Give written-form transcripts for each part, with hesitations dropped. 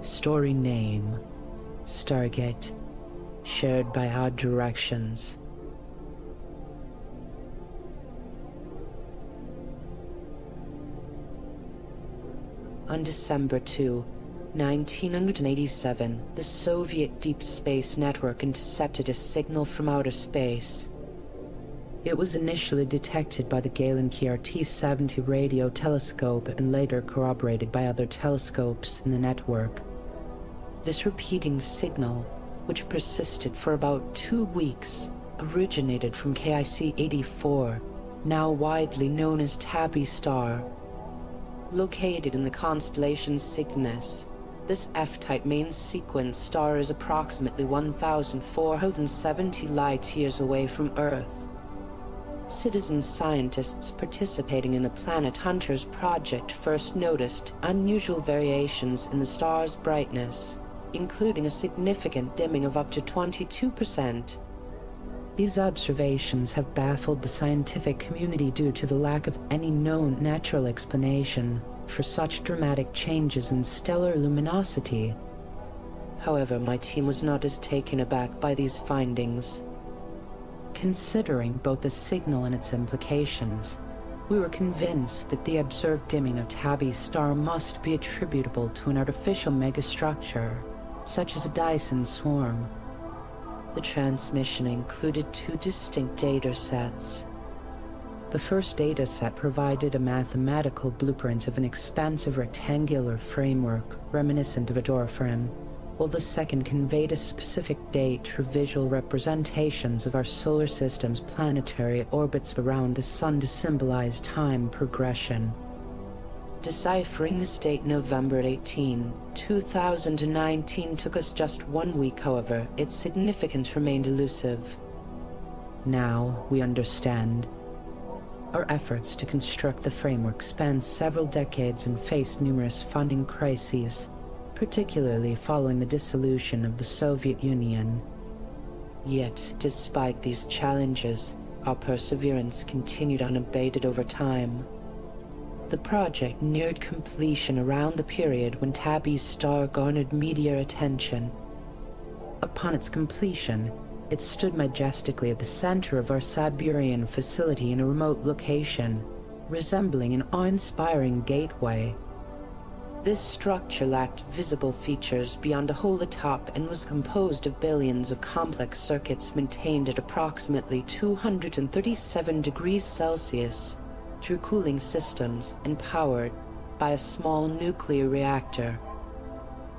Story name: Stargate. Shared by Odd Directions. On December 2, 1987, the Soviet Deep Space Network intercepted a signal from outer space. It was initially detected by the Galen-Kier T-70 radio telescope and later corroborated by other telescopes in the network. This repeating signal, which persisted for about 2 weeks, originated from KIC 84, now widely known as Tabby Star. Located in the constellation Cygnus, this F-type main sequence star is approximately 1,470 light-years away from Earth. Citizen scientists participating in the Planet Hunters project first noticed unusual variations in the star's brightness, including a significant dimming of up to 22%. These observations have baffled the scientific community due to the lack of any known natural explanation for such dramatic changes in stellar luminosity. However, my team was not as taken aback by these findings. Considering both the signal and its implications, we were convinced that the observed dimming of Tabby's star must be attributable to an artificial megastructure, such as a Dyson swarm. The transmission included 2 distinct data sets. The first data set provided a mathematical blueprint of an expansive rectangular framework reminiscent of a door frame, while the second conveyed a specific date for visual representations of our solar system's planetary orbits around the sun to symbolize time progression. Deciphering this date, November 18, 2019, took us just 1 week. However, its significance remained elusive. Now we understand. Our efforts to construct the framework spanned several decades and faced numerous funding crises, particularly following the dissolution of the Soviet Union. Yet, despite these challenges, our perseverance continued unabated over time. The project neared completion around the period when Tabby's star garnered media attention. Upon its completion, it stood majestically at the center of our Siberian facility in a remote location, resembling an awe-inspiring gateway. This structure lacked visible features beyond a hole atop and was composed of billions of complex circuits maintained at approximately 237 degrees Celsius through cooling systems and powered by a small nuclear reactor.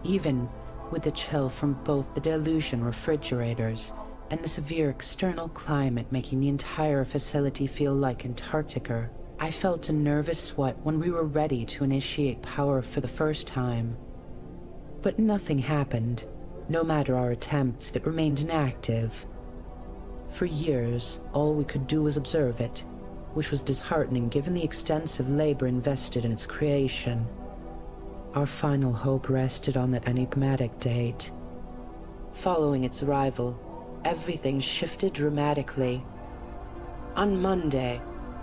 Even with the chill from both the dilution refrigerators and the severe external climate making the entire facility feel like Antarctica, I felt a nervous sweat when we were ready to initiate power for the first time. But nothing happened. No matter our attempts, it remained inactive. For years, all we could do was observe it, which was disheartening given the extensive labor invested in its creation. Our final hope rested on that enigmatic date. Following its arrival, everything shifted dramatically. On Monday,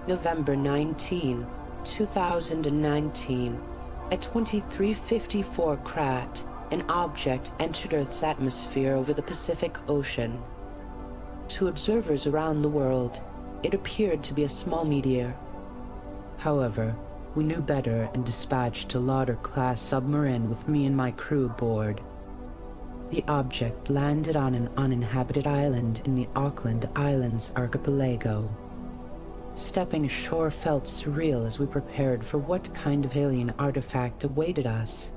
November 19, 2019, at 2354 Krat, an object entered Earth's atmosphere over the Pacific Ocean. To observers around the world, it appeared to be a small meteor. However, we knew better and dispatched a Lauder-class submarine with me and my crew aboard. The object landed on an uninhabited island in the Auckland Islands archipelago. Stepping ashore felt surreal as we prepared for what kind of alien artifact awaited us.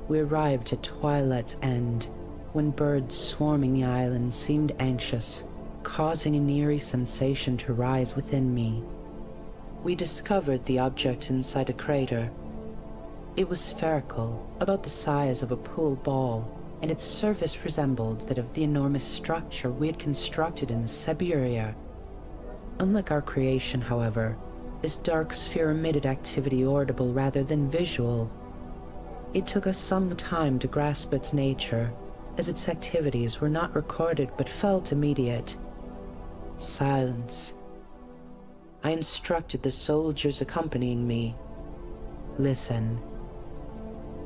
We arrived at twilight's end, when birds swarming the island seemed anxious, causing an eerie sensation to rise within me. We discovered the object inside a crater. It was spherical, about the size of a pool ball, and its surface resembled that of the enormous structure we had constructed in Siberia. Unlike our creation, however, this dark sphere emitted activity audible rather than visual. It took us some time to grasp its nature, as its activities were not recorded but felt immediate. Silence. I instructed the soldiers accompanying me. Listen.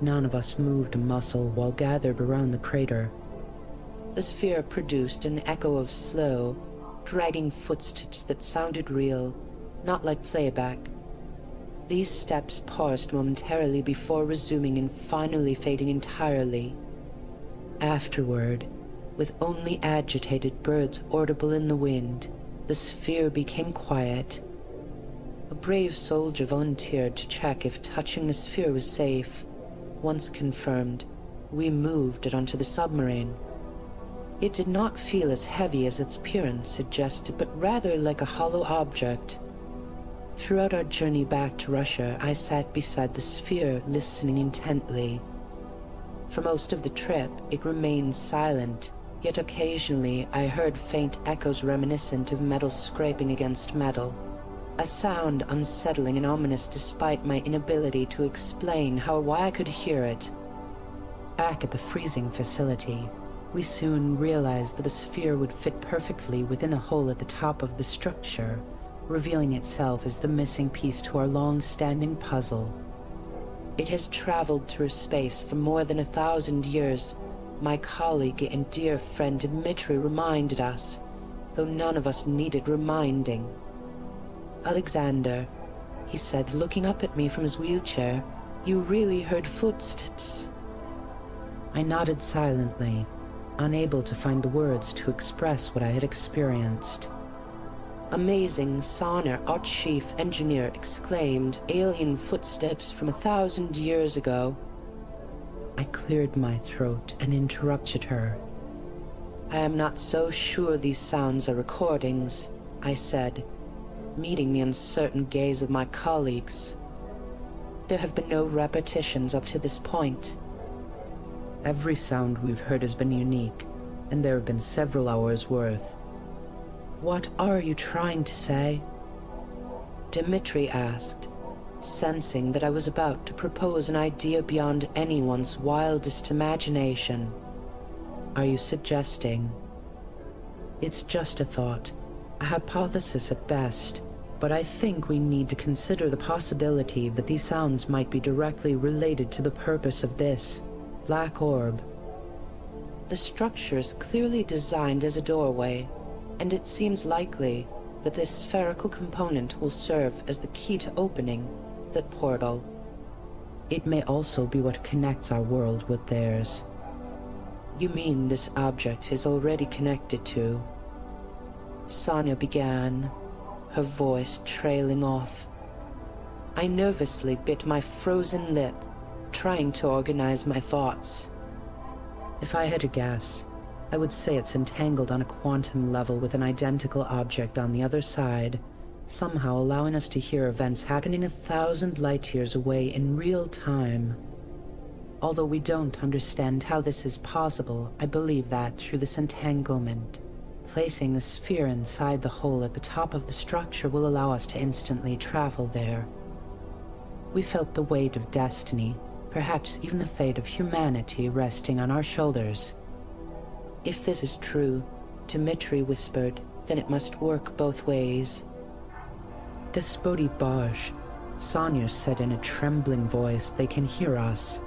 None of us moved a muscle while gathered around the crater. The sphere produced an echo of slow, dragging footsteps that sounded real, not like playback. These steps paused momentarily before resuming and finally fading entirely. Afterward, with only agitated birds audible in the wind, the sphere became quiet. A brave soldier volunteered to check if touching the sphere was safe. Once confirmed, we moved it onto the submarine. It did not feel as heavy as its appearance suggested, but rather like a hollow object. Throughout our journey back to Russia, I sat beside the sphere, listening intently. For most of the trip, it remained silent, yet occasionally I heard faint echoes reminiscent of metal scraping against metal, a sound unsettling and ominous despite my inability to explain how or why I could hear it. Back at the freezing facility, we soon realized that the sphere would fit perfectly within a hole at the top of the structure, revealing itself as the missing piece to our long-standing puzzle. It has traveled through space for more than 1,000 years, my colleague and dear friend Dmitri reminded us, though none of us needed reminding. "Alexander," he said, looking up at me from his wheelchair, "you really heard footsteps?" I nodded silently, unable to find the words to express what I had experienced. "Amazing," Sonner, our chief engineer, exclaimed, "alien footsteps from 1,000 years ago." I cleared my throat and interrupted her. "I am not so sure these sounds are recordings," I said, meeting the uncertain gaze of my colleagues. "There have been no repetitions up to this point." "Every sound we've heard has been unique, and there have been several hours worth." "What are you trying to say?" Dmitri asked, sensing that I was about to propose an idea beyond anyone's wildest imagination. "Are you suggesting?" "It's just a thought, a hypothesis at best, but I think we need to consider the possibility that these sounds might be directly related to the purpose of this black orb. The structure is clearly designed as a doorway, and it seems likely that this spherical component will serve as the key to opening that portal. It may also be what connects our world with theirs." "You mean this object is already connected to?" Sonia began, her voice trailing off. I nervously bit my frozen lip, trying to organize my thoughts. "If I had to guess, I would say it's entangled on a quantum level with an identical object on the other side, somehow allowing us to hear events happening 1,000 light-years away in real time. Although we don't understand how this is possible, I believe that through this entanglement, placing the sphere inside the hole at the top of the structure will allow us to instantly travel there. We felt the weight of destiny, perhaps even the fate of humanity resting on our shoulders." "If this is true," Dmitri whispered, "then it must work both ways." "Despoti Bosh," Sonia said in a trembling voice, "they can hear us."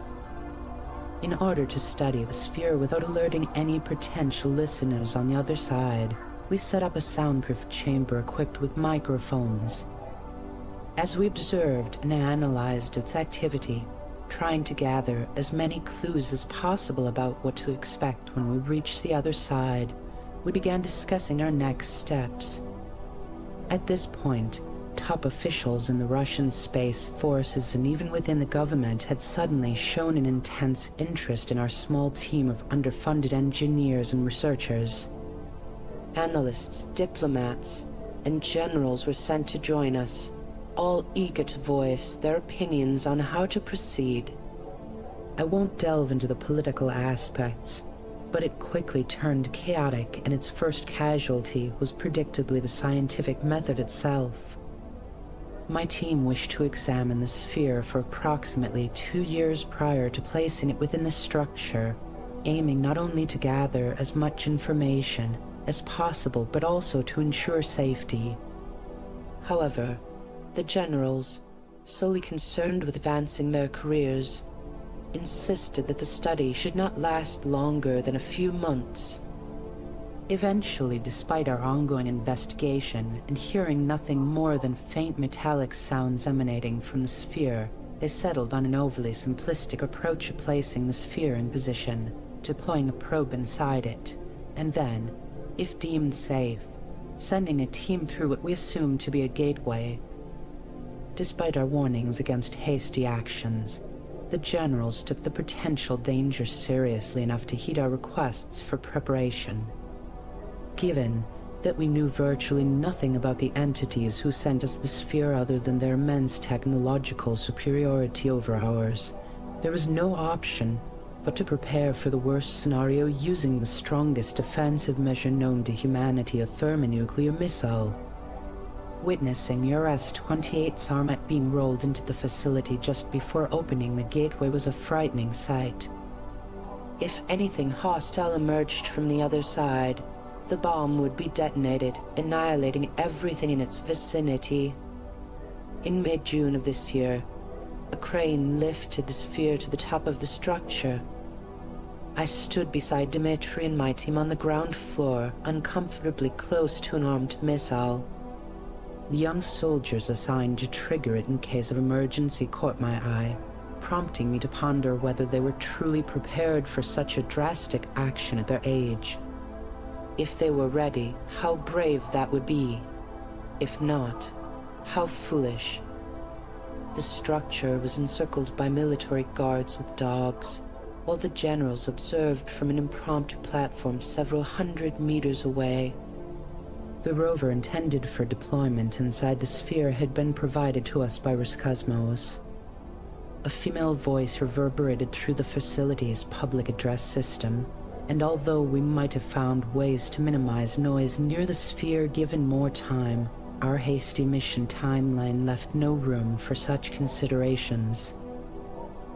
In order to study the sphere without alerting any potential listeners on the other side, we set up a soundproof chamber equipped with microphones. As we observed and analyzed its activity, trying to gather as many clues as possible about what to expect when we reached the other side, we began discussing our next steps. At this point, top officials in the Russian space forces and even within the government had suddenly shown an intense interest in our small team of underfunded engineers and researchers. Analysts, diplomats, and generals were sent to join us, all eager to voice their opinions on how to proceed. I won't delve into the political aspects, but it quickly turned chaotic, and its first casualty was predictably the scientific method itself. My team wished to examine the sphere for approximately 2 years prior to placing it within the structure, aiming not only to gather as much information as possible, but also to ensure safety. However, the generals, solely concerned with advancing their careers, insisted that the study should not last longer than a few months. Eventually, despite our ongoing investigation and hearing nothing more than faint metallic sounds emanating from the sphere, they settled on an overly simplistic approach of placing the sphere in position, deploying a probe inside it, and then, if deemed safe, sending a team through what we assumed to be a gateway. Despite our warnings against hasty actions, the generals took the potential danger seriously enough to heed our requests for preparation. Given that we knew virtually nothing about the entities who sent us the sphere other than their immense technological superiority over ours, there was no option but to prepare for the worst scenario using the strongest defensive measure known to humanity, a thermonuclear missile. Witnessing your S-28's armament being rolled into the facility just before opening the gateway was a frightening sight. If anything hostile emerged from the other side, the bomb would be detonated, annihilating everything in its vicinity. In mid-June of this year, a crane lifted the sphere to the top of the structure. I stood beside Dimitri and my team on the ground floor, uncomfortably close to an armed missile. The young soldiers assigned to trigger it in case of emergency caught my eye, prompting me to ponder whether they were truly prepared for such a drastic action at their age. If they were ready, how brave that would be. If not, how foolish. The structure was encircled by military guards with dogs, while the generals observed from an impromptu platform several hundred meters away. The rover intended for deployment inside the sphere had been provided to us by Roscosmos. A female voice reverberated through the facility's public address system, and although we might have found ways to minimize noise near the sphere given more time, our hasty mission timeline left no room for such considerations.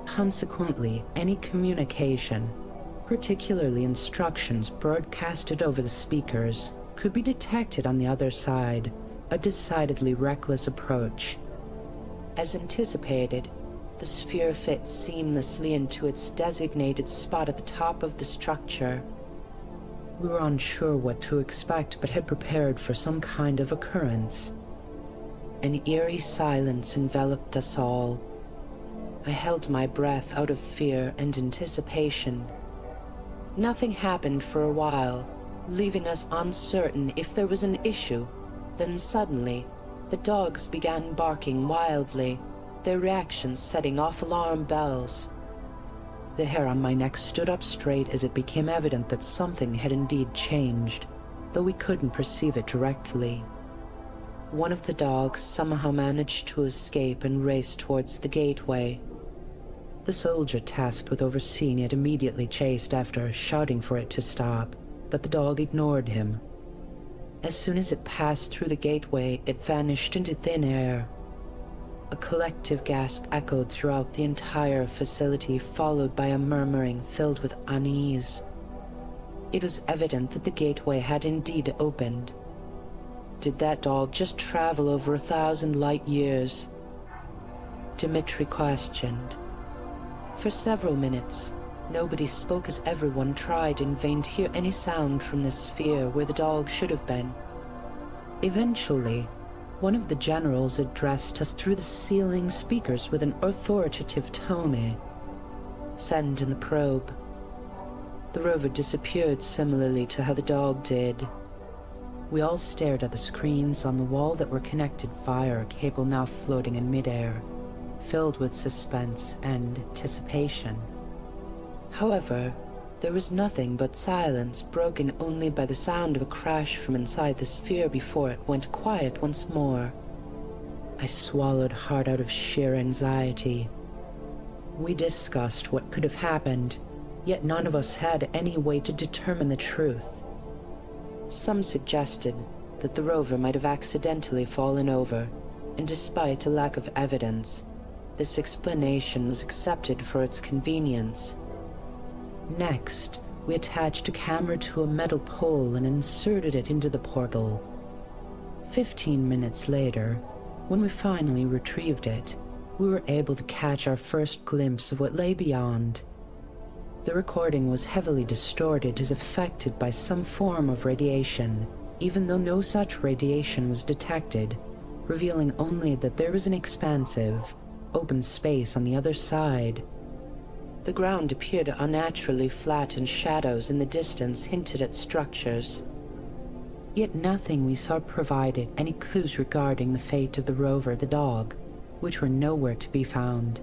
Consequently, any communication, particularly instructions broadcasted over the speakers, could be detected on the other side, a decidedly reckless approach. As anticipated, the sphere fit seamlessly into its designated spot at the top of the structure. We were unsure what to expect, but had prepared for some kind of occurrence. An eerie silence enveloped us all. I held my breath out of fear and anticipation. Nothing happened for a while, leaving us uncertain if there was an issue. Then suddenly, the dogs began barking wildly, their reactions setting off alarm bells. The hair on my neck stood up straight as it became evident that something had indeed changed, though we couldn't perceive it directly. One of the dogs somehow managed to escape and race towards the gateway. The soldier tasked with overseeing it immediately chased after, shouting for it to stop, but the dog ignored him. As soon as it passed through the gateway, it vanished into thin air. A collective gasp echoed throughout the entire facility, followed by a murmuring filled with unease. It was evident that the gateway had indeed opened. Did that dog just travel over 1,000 light years? Dimitri questioned. For several minutes, nobody spoke as everyone tried in vain to hear any sound from the sphere where the dog should have been. Eventually, one of the generals addressed us through the ceiling speakers with an authoritative tone. Send in the probe. The rover disappeared similarly to how the dog did. We all stared at the screens on the wall that were connected via a cable now floating in midair, filled with suspense and anticipation. However, there was nothing but silence, broken only by the sound of a crash from inside the sphere before it went quiet once more. I swallowed hard out of sheer anxiety. We discussed what could have happened, yet none of us had any way to determine the truth. Some suggested that the rover might have accidentally fallen over, and despite a lack of evidence, this explanation was accepted for its convenience. Next, we attached a camera to a metal pole and inserted it into the portal. 15 minutes later, when we finally retrieved it, we were able to catch our first glimpse of what lay beyond. The recording was heavily distorted as affected by some form of radiation, even though no such radiation was detected, revealing only that there was an expansive, open space on the other side. The ground appeared unnaturally flat, and shadows in the distance hinted at structures. Yet nothing we saw provided any clues regarding the fate of the rover, the dog, which were nowhere to be found.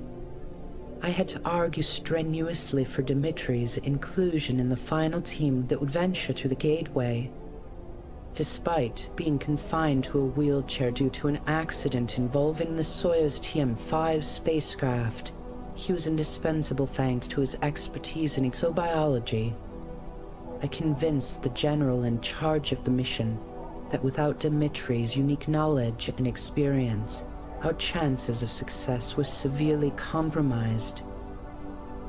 I had to argue strenuously for Dimitri's inclusion in the final team that would venture through the gateway. Despite being confined to a wheelchair due to an accident involving the Soyuz TM-5 spacecraft, he was indispensable thanks to his expertise in exobiology. I convinced the general in charge of the mission that without Dimitri's unique knowledge and experience, our chances of success were severely compromised.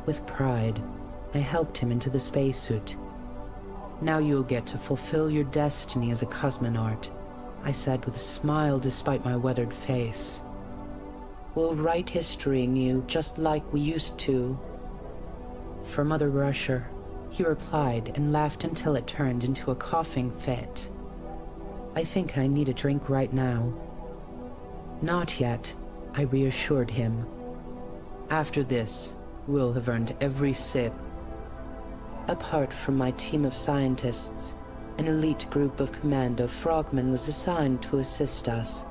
With pride, I helped him into the spacesuit. "Now you'll get to fulfill your destiny as a cosmonaut," I said with a smile despite my weathered face. "We'll write history in you just like we used to." "For Mother Russia," he replied and laughed until it turned into a coughing fit. "I think I need a drink right now." "Not yet," I reassured him. "After this, we'll have earned every sip." Apart from my team of scientists, an elite group of commando frogmen was assigned to assist us.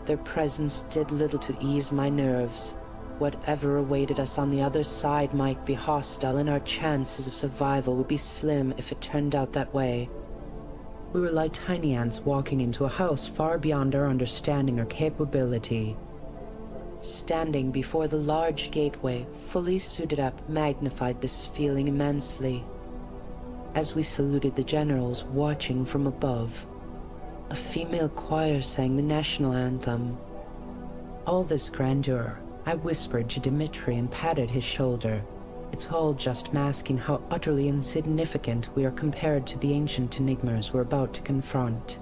Their presence did little to ease my nerves. Whatever awaited us on the other side might be hostile, and our chances of survival would be slim if it turned out that way. We were like tiny ants walking into a house far beyond our understanding or capability. Standing before the large gateway, fully suited up, magnified this feeling immensely. As we saluted the generals watching from above, a female choir sang the national anthem. All this grandeur, I whispered to Dimitri and patted his shoulder. It's all just masking how utterly insignificant we are compared to the ancient enigmas we're about to confront.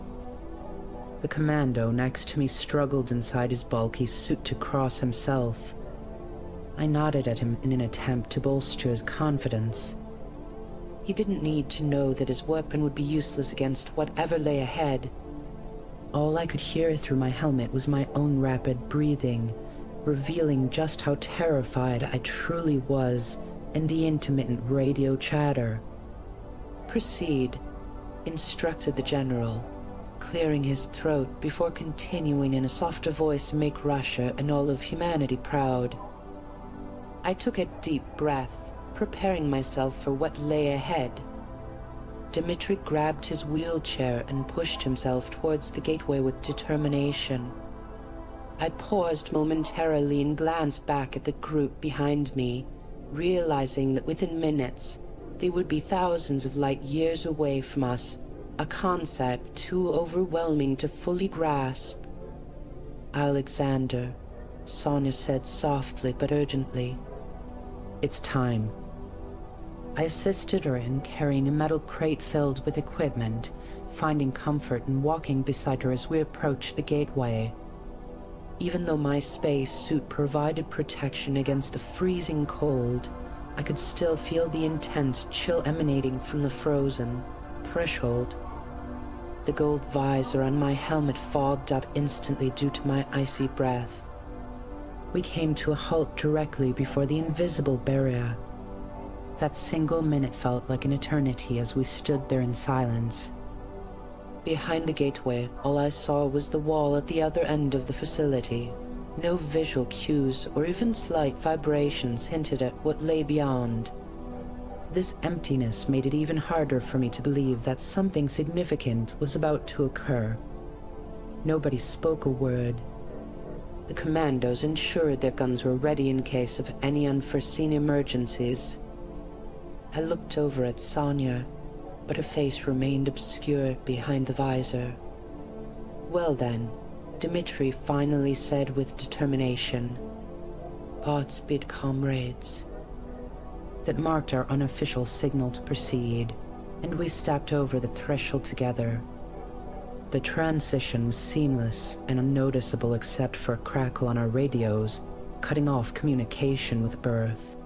The commando next to me struggled inside his bulky suit to cross himself. I nodded at him in an attempt to bolster his confidence. He didn't need to know that his weapon would be useless against whatever lay ahead. All I could hear through my helmet was my own rapid breathing, revealing just how terrified I truly was, and the intermittent radio chatter. "Proceed," instructed the general, clearing his throat before continuing in a softer voice, "Make Russia and all of humanity proud." I took a deep breath, preparing myself for what lay ahead. Dimitri grabbed his wheelchair and pushed himself towards the gateway with determination. I paused momentarily and glanced back at the group behind me, realizing that within minutes they would be thousands of light years away from us, a concept too overwhelming to fully grasp. "Alexander," Sonia said softly but urgently. "It's time." I assisted her in carrying a metal crate filled with equipment, finding comfort in walking beside her as we approached the gateway. Even though my space suit provided protection against the freezing cold, I could still feel the intense chill emanating from the frozen threshold. The gold visor on my helmet fogged up instantly due to my icy breath. We came to a halt directly before the invisible barrier. That single minute felt like an eternity as we stood there in silence. Behind the gateway, all I saw was the wall at the other end of the facility. No visual cues or even slight vibrations hinted at what lay beyond. This emptiness made it even harder for me to believe that something significant was about to occur. Nobody spoke a word. The commandos ensured their guns were ready in case of any unforeseen emergencies. I looked over at Sonia, but her face remained obscured behind the visor. "Well then," Dimitri finally said with determination, "Godspeed, comrades." That marked our unofficial signal to proceed, and we stepped over the threshold together. The transition was seamless and unnoticeable except for a crackle on our radios cutting off communication with Earth.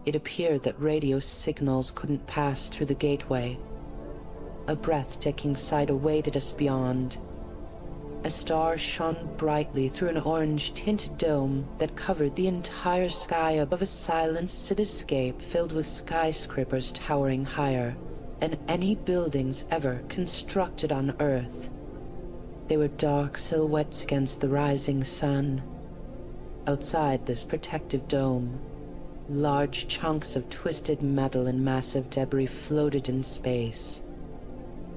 It appeared that radio signals couldn't pass through the gateway. A breathtaking sight awaited us beyond. A star shone brightly through an orange-tinted dome that covered the entire sky above a silent cityscape filled with skyscrapers towering higher than any buildings ever constructed on Earth. They were dark silhouettes against the rising sun. Outside this protective dome, large chunks of twisted metal and massive debris floated in space.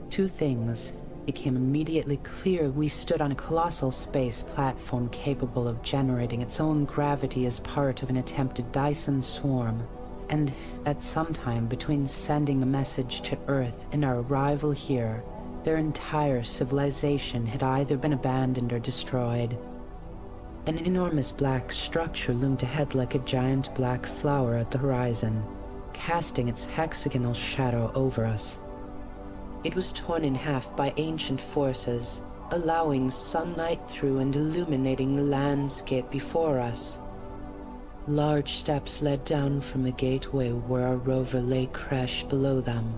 Two things became immediately clear. We stood on a colossal space platform capable of generating its own gravity as part of an attempted Dyson swarm, and at some time between sending a message to Earth and our arrival here, their entire civilization had either been abandoned or destroyed. An enormous black structure loomed ahead like a giant black flower at the horizon, casting its hexagonal shadow over us. It was torn in half by ancient forces, allowing sunlight through and illuminating the landscape before us. Large steps led down from the gateway where our rover lay crashed below them.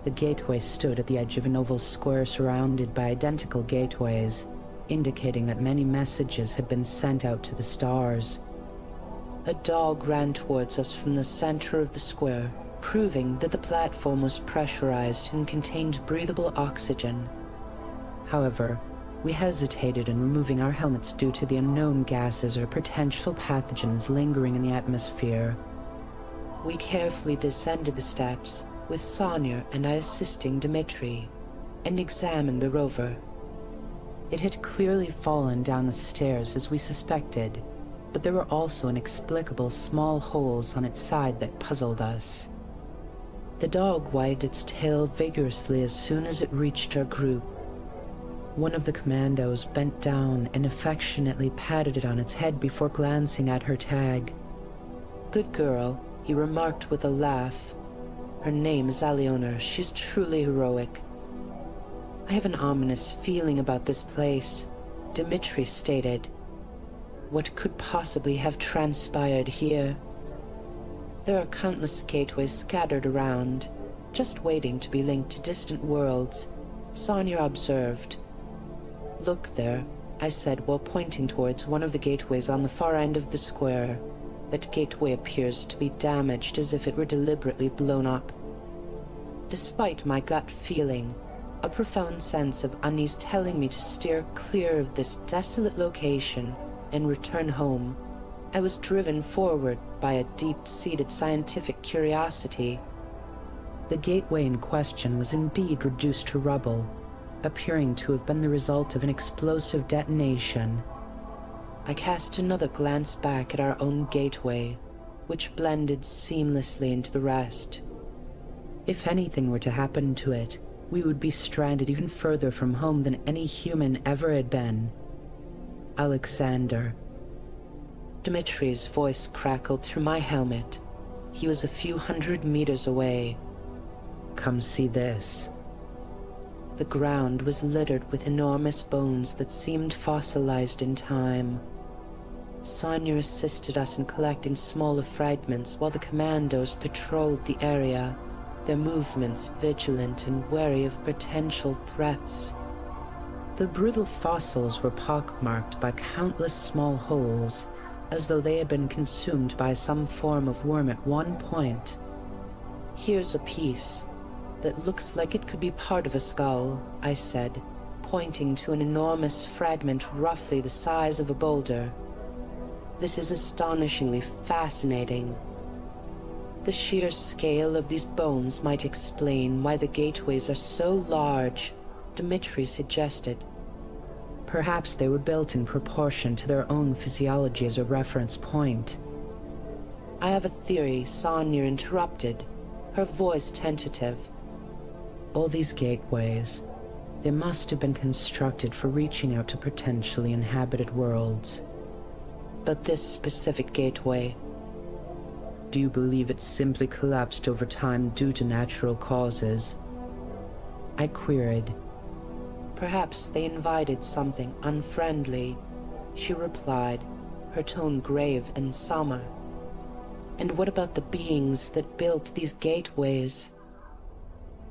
The gateway stood at the edge of an oval square surrounded by identical gateways, indicating that many messages had been sent out to the stars. A dog ran towards us from the center of the square, proving that the platform was pressurized and contained breathable oxygen. However, we hesitated in removing our helmets due to the unknown gases or potential pathogens lingering in the atmosphere. We carefully descended the steps, with Sonia and I assisting Dmitri, and examined the rover. It had clearly fallen down the stairs as we suspected, but there were also inexplicable small holes on its side that puzzled us. The dog wagged its tail vigorously as soon as it reached our group. One of the commandos bent down and affectionately patted it on its head before glancing at her tag. "Good girl," he remarked with a laugh. "Her name is Aliona. She's truly heroic." "I have an ominous feeling about this place," Dmitri stated. "What could possibly have transpired here? There are countless gateways scattered around, just waiting to be linked to distant worlds," Sonia observed. "Look there," I said while pointing towards one of the gateways on the far end of the square. That gateway appears to be damaged as if it were deliberately blown up. Despite my gut feeling, a profound sense of unease telling me to steer clear of this desolate location and return home, I was driven forward by a deep-seated scientific curiosity. The gateway in question was indeed reduced to rubble, appearing to have been the result of an explosive detonation. I cast another glance back at our own gateway, which blended seamlessly into the rest. If anything were to happen to it, we would be stranded even further from home than any human ever had been. "Alexander." Dmitri's voice crackled through my helmet. He was a few hundred meters away. "Come see this." The ground was littered with enormous bones that seemed fossilized in time. Sonia assisted us in collecting smaller fragments while the commandos patrolled the area, their movements vigilant and wary of potential threats. The brutal fossils were pockmarked by countless small holes, as though they had been consumed by some form of worm at one point. "Here's a piece that looks like it could be part of a skull," I said, pointing to an enormous fragment roughly the size of a boulder. "This is astonishingly fascinating. The sheer scale of these bones might explain why the gateways are so large," Dmitri suggested. "Perhaps they were built in proportion to their own physiology as a reference point." "I have a theory," Sonia interrupted, her voice tentative. "All these gateways, they must have been constructed for reaching out to potentially inhabited worlds. But this specific gateway, do you believe it simply collapsed over time due to natural causes?" I queried. "Perhaps they invited something unfriendly," she replied, her tone grave and somber. And what about the beings that built these gateways?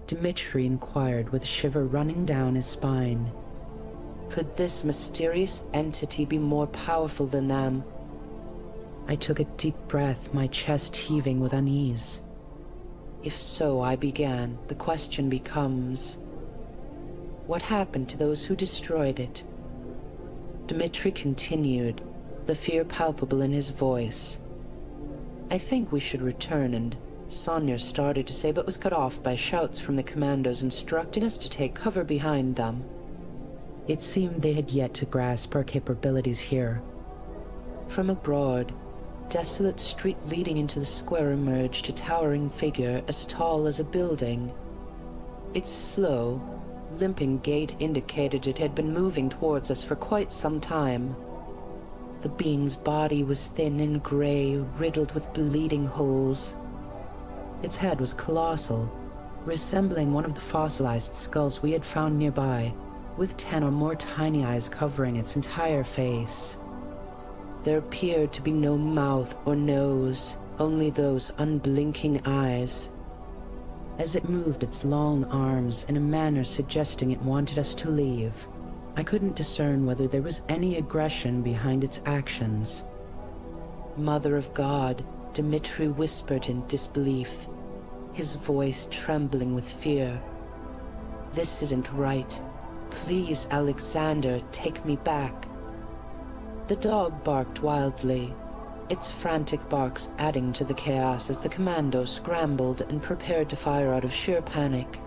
Dmitri inquired with a shiver running down his spine. Could this mysterious entity be more powerful than them? I took a deep breath, my chest heaving with unease. If so, I began, the question becomes, what happened to those who destroyed it? Dmitri continued, the fear palpable in his voice. I think we should return, and Sonia started to say but was cut off by shouts from the commandos instructing us to take cover behind them. It seemed they had yet to grasp our capabilities here. From a broad, desolate street leading into the square emerged a towering figure as tall as a building. Its slow, limping gait indicated it had been moving towards us for quite some time. The being's body was thin and gray, riddled with bleeding holes. Its head was colossal, resembling one of the fossilized skulls we had found nearby, with 10 or more tiny eyes covering its entire face. There appeared to be no mouth or nose, only those unblinking eyes. As it moved its long arms in a manner suggesting it wanted us to leave, I couldn't discern whether there was any aggression behind its actions. Mother of God, Dmitri whispered in disbelief, his voice trembling with fear. This isn't right. Please, Alexander, take me back. The dog barked wildly, its frantic barks adding to the chaos as the commando scrambled and prepared to fire out of sheer panic.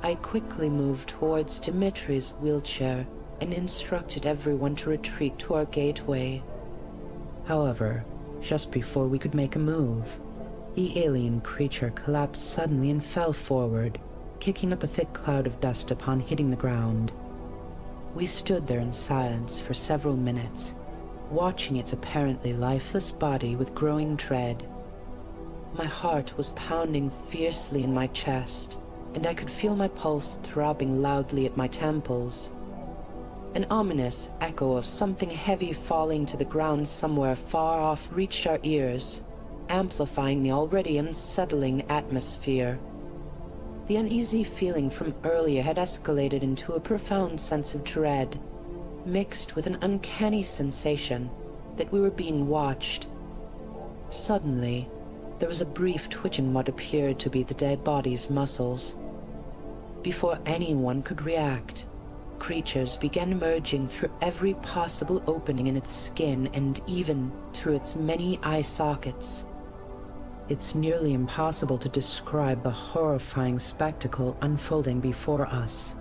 I quickly moved towards Dmitri's wheelchair and instructed everyone to retreat to our gateway. However, just before we could make a move, the alien creature collapsed suddenly and fell forward, kicking up a thick cloud of dust upon hitting the ground. We stood there in silence for several minutes, watching its apparently lifeless body with growing dread. My heart was pounding fiercely in my chest, and I could feel my pulse throbbing loudly at my temples. An ominous echo of something heavy falling to the ground somewhere far off reached our ears, amplifying the already unsettling atmosphere. The uneasy feeling from earlier had escalated into a profound sense of dread, mixed with an uncanny sensation that we were being watched. Suddenly, there was a brief twitch in what appeared to be the dead body's muscles. Before anyone could react, creatures began emerging through every possible opening in its skin and even through its many eye sockets. It's nearly impossible to describe the horrifying spectacle unfolding before us.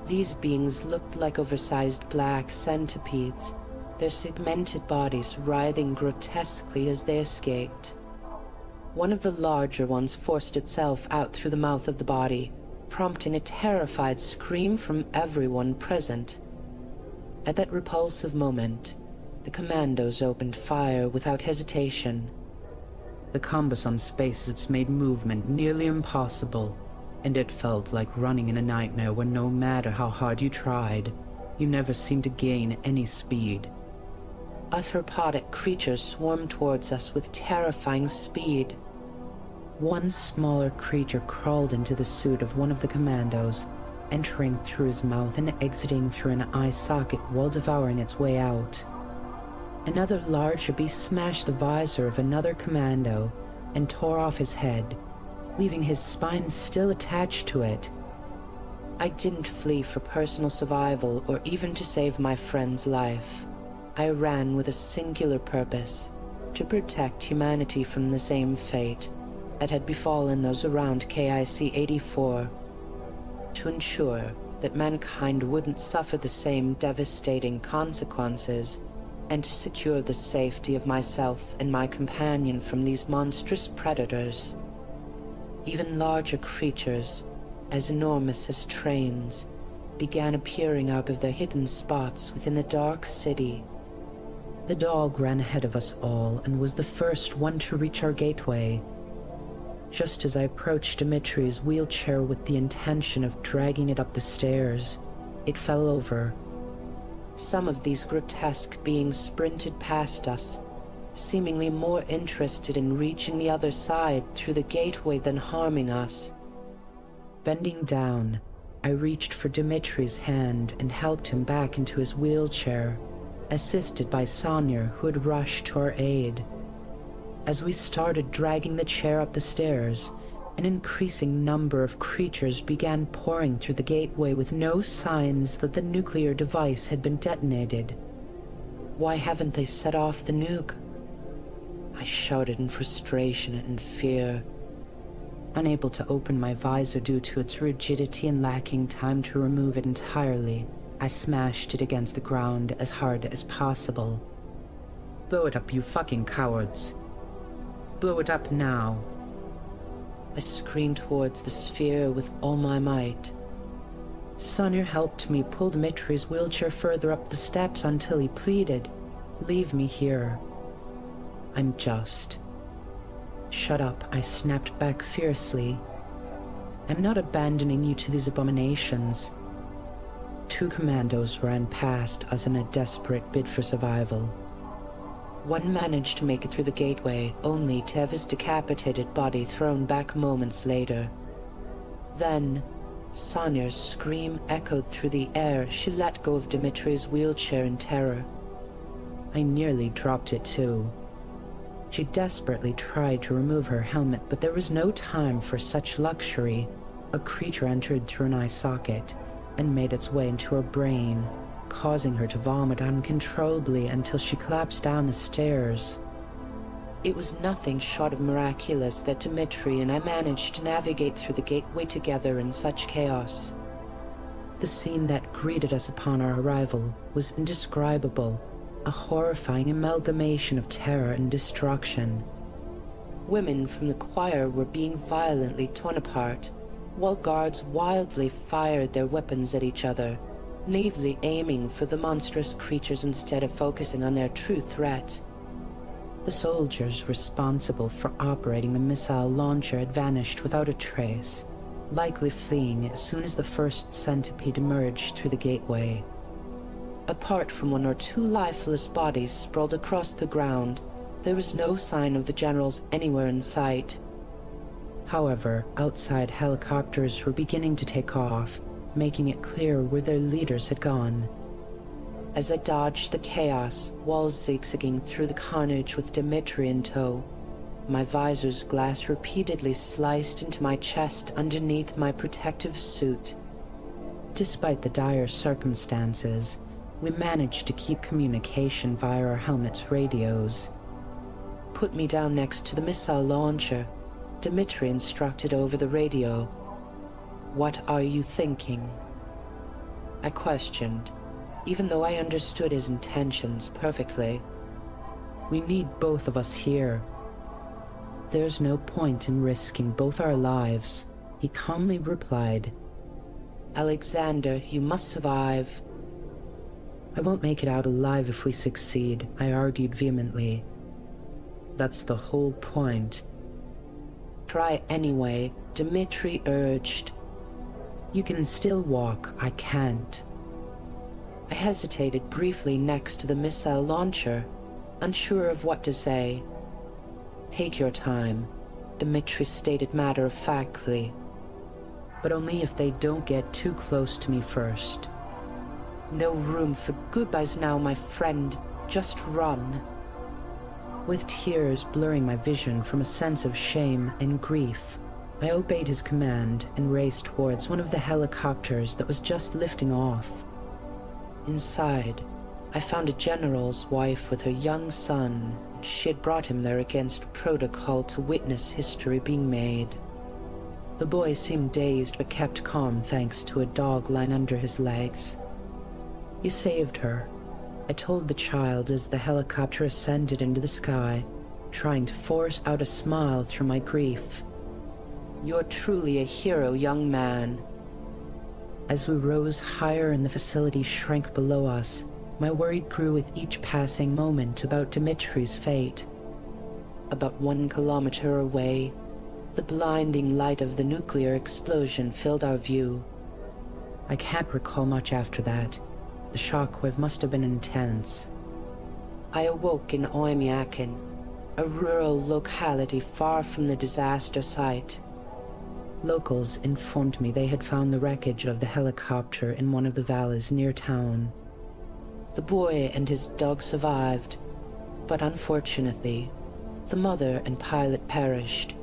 These beings looked like oversized black centipedes, their segmented bodies writhing grotesquely as they escaped. One of the larger ones forced itself out through the mouth of the body, prompting a terrified scream from everyone present. At that repulsive moment, the commandos opened fire without hesitation. The combos on spaceships made movement nearly impossible, and it felt like running in a nightmare where no matter how hard you tried, you never seemed to gain any speed. Arthropodic creatures swarmed towards us with terrifying speed. One smaller creature crawled into the suit of one of the commandos, entering through his mouth and exiting through an eye socket while devouring its way out. Another larger beast smashed the visor of another commando and tore off his head, leaving his spine still attached to it. I didn't flee for personal survival or even to save my friend's life. I ran with a singular purpose, to protect humanity from the same fate that had befallen those around KIC-84, to ensure that mankind wouldn't suffer the same devastating consequences, and to secure the safety of myself and my companion from these monstrous predators. Even larger creatures, as enormous as trains, began appearing out of their hidden spots within the dark city. The dog ran ahead of us all and was the first one to reach our gateway. Just as I approached Dmitri's wheelchair with the intention of dragging it up the stairs, it fell over. Some of these grotesque beings sprinted past us, seemingly more interested in reaching the other side through the gateway than harming us. Bending down, I reached for Dimitri's hand and helped him back into his wheelchair, assisted by Sonia, who had rushed to our aid. As we started dragging the chair up the stairs, an increasing number of creatures began pouring through the gateway with no signs that the nuclear device had been detonated. Why haven't they set off the nuke? I shouted in frustration and fear. Unable to open my visor due to its rigidity and lacking time to remove it entirely, I smashed it against the ground as hard as possible. Blow it up, you fucking cowards. Blow it up now. I screamed towards the sphere with all my might. Sonia helped me pull Dimitri's wheelchair further up the steps until he pleaded, "Leave me here." I'm just. Shut up, I snapped back fiercely. I'm not abandoning you to these abominations. 2 commandos ran past us in a desperate bid for survival. One managed to make it through the gateway, only to have his decapitated body thrown back moments later. Then, Sonia's scream echoed through the air. She let go of Dimitri's wheelchair in terror. I nearly dropped it too. She desperately tried to remove her helmet, but there was no time for such luxury. A creature entered through an eye socket and made its way into her brain, causing her to vomit uncontrollably until she collapsed down the stairs. It was nothing short of miraculous that Dimitri and I managed to navigate through the gateway together in such chaos. The scene that greeted us upon our arrival was indescribable, a horrifying amalgamation of terror and destruction. Women from the choir were being violently torn apart, while guards wildly fired their weapons at each other, naively aiming for the monstrous creatures instead of focusing on their true threat. The soldiers responsible for operating the missile launcher had vanished without a trace, likely fleeing as soon as the first centipede emerged through the gateway. Apart from 1 or 2 lifeless bodies sprawled across the ground, there was no sign of the generals anywhere in sight. However, outside helicopters were beginning to take off, making it clear where their leaders had gone. As I dodged the chaos, walls zigzagging through the carnage with Dimitri in tow, my visor's glass repeatedly sliced into my chest underneath my protective suit. Despite the dire circumstances, we managed to keep communication via our helmets' radios. "Put me down next to the missile launcher," Dimitri instructed over the radio. "What are you thinking?" I questioned, even though I understood his intentions perfectly. "We need both of us here. There's no point in risking both our lives," he calmly replied. "Alexander, you must survive." "I won't make it out alive if we succeed," I argued vehemently. "That's the whole point." "Try anyway," Dimitri urged. "You can still walk, I can't." I hesitated briefly next to the missile launcher, unsure of what to say. "Take your time," Dimitri stated matter-of-factly. "But only if they don't get too close to me first." "No room for goodbyes now, my friend. Just run." With tears blurring my vision from a sense of shame and grief, I obeyed his command and raced towards one of the helicopters that was just lifting off. Inside, I found a general's wife with her young son. She had brought him there against protocol to witness history being made. The boy seemed dazed but kept calm thanks to a dog lying under his legs. "You saved her," I told the child as the helicopter ascended into the sky, trying to force out a smile through my grief. "You're truly a hero, young man." As we rose higher and the facility shrank below us, my worry grew with each passing moment about Dimitri's fate. About 1 kilometer away, the blinding light of the nuclear explosion filled our view. I can't recall much after that, The shockwave must have been intense. I awoke in Oymyakin, a rural locality far from the disaster site. Locals informed me they had found the wreckage of the helicopter in one of the valleys near town. The boy and his dog survived, but unfortunately, the mother and pilot perished.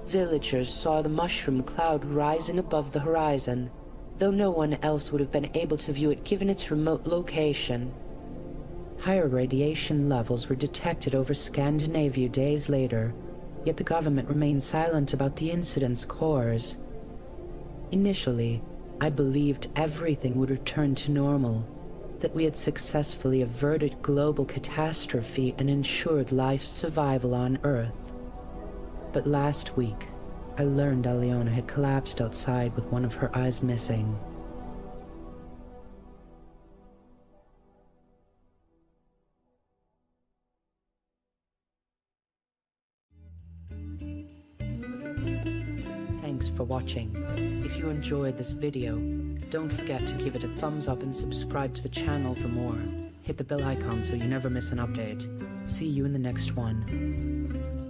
Villagers saw the mushroom cloud rising above the horizon, though no one else would have been able to view it given its remote location. Higher radiation levels were detected over Scandinavia days later, yet the government remained silent about the incident's cause. Initially, I believed everything would return to normal, that we had successfully averted global catastrophe and ensured life's survival on Earth. But last week, I learned Aliona had collapsed outside with one of her eyes missing. Thanks for watching. If you enjoyed this video, don't forget to give it a thumbs up and subscribe to the channel for more. Hit the bell icon so you never miss an update. See you in the next one.